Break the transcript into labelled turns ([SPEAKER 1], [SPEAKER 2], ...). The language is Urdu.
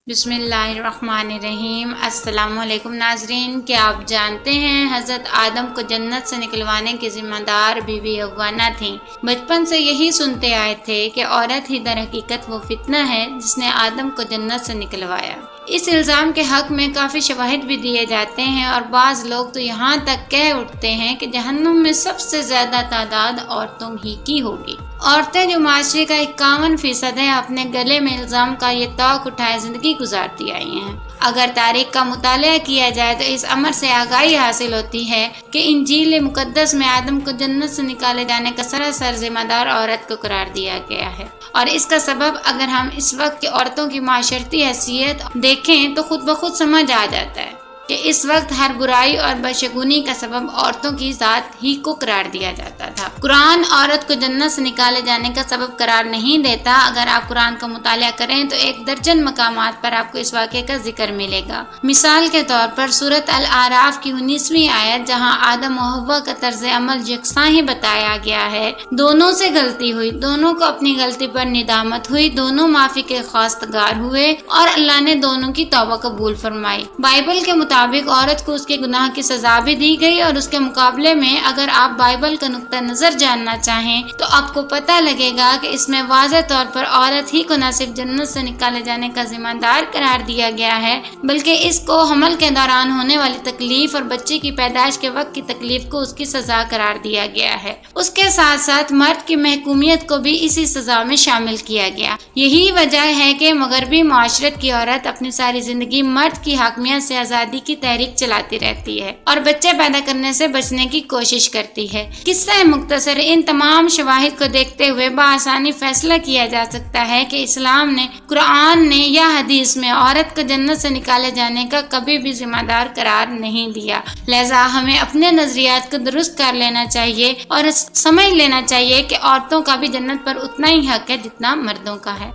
[SPEAKER 1] بسم اللہ الرحمن الرحیم۔ السلام علیکم ناظرین، کیا آپ جانتے ہیں حضرت آدم کو جنت سے نکلوانے کی ذمہ دار بیوی حوا نہ تھیں؟ بچپن سے یہی سنتے آئے تھے کہ عورت ہی در حقیقت وہ فتنہ ہے جس نے آدم کو جنت سے نکلوایا۔ اس الزام کے حق میں کافی شواہد بھی دیے جاتے ہیں اور بعض لوگ تو یہاں تک کہہ اٹھتے ہیں کہ جہنم میں سب سے زیادہ تعداد عورتوں ہی کی ہوگی۔ عورتیں جو معاشرے کا 51% ہے، اپنے گلے میں الزام کا یہ طوق اٹھائے زندگی گزارتی آئی ہیں۔ اگر تاریخ کا مطالعہ کیا جائے تو اس امر سے آگاہی حاصل ہوتی ہے کہ انجیل مقدس میں آدم کو جنت سے نکالے جانے کا سراسر ذمہ دار عورت کو قرار دیا گیا ہے، اور اس کا سبب اگر ہم اس وقت کی عورتوں کی معاشرتی حیثیت دیکھیں تو خود بخود سمجھ آ جاتا ہے کہ اس وقت ہر برائی اور بدشگونی کا سبب عورتوں کی ذات ہی کو قرار دیا جاتا تھا۔ قرآن عورت کو جنت سے نکالے جانے کا سبب قرار نہیں دیتا۔ اگر آپ قرآن کا مطالعہ کریں تو 1 درجن مقامات پر آپ کو اس واقعے کا ذکر ملے گا۔ مثال کے طور پر سورۃ الاعراف کی 19ویں آیت، جہاں آدم و حوا کا طرز عمل یکساں ہی بتایا گیا ہے۔ دونوں سے غلطی ہوئی، دونوں کو اپنی غلطی پر ندامت ہوئی، دونوں معافی کے خواستگار ہوئے اور اللہ نے دونوں کی توبہ قبول فرمائی۔ بائبل کے مطابق عورت کو اس کے گناہ کی سزا بھی دی گئی، اور اس کے مقابلے میں اگر آپ بائبل کا نقطہ نظر جاننا چاہیں تو آپ کو پتہ لگے گا کہ اس میں واضح طور پر عورت ہی کو نہ صرف جنت سے نکالے جانے کا ذمہ دار قرار دیا گیا ہے، بلکہ اس کو حمل کے دوران ہونے والی تکلیف اور بچے کی پیدائش کے وقت کی تکلیف کو اس کی سزا قرار دیا گیا ہے۔ اس کے ساتھ ساتھ مرد کی محکومیت کو بھی اسی سزا میں شامل کیا گیا۔ یہی وجہ ہے کہ مغربی معاشرت کی عورت اپنی ساری زندگی مرد کی حاکمیت سے آزادی کی تحریک چلاتی رہتی ہے اور بچے پیدا کرنے سے بچنے کی کوشش کرتی ہے۔ قصہ مختصر ان تمام شواہد کو دیکھتے ہوئے بآسانی فیصلہ کیا جا سکتا ہے کہ اسلام نے، قرآن نے یا حدیث میں عورت کو جنت سے نکالے جانے کا کبھی بھی ذمہ دار قرار نہیں دیا۔ لہذا ہمیں اپنے نظریات کو درست کر لینا چاہیے اور سمجھ لینا چاہیے کہ عورتوں کا بھی جنت پر اتنا ہی حق ہے جتنا مردوں کا ہے۔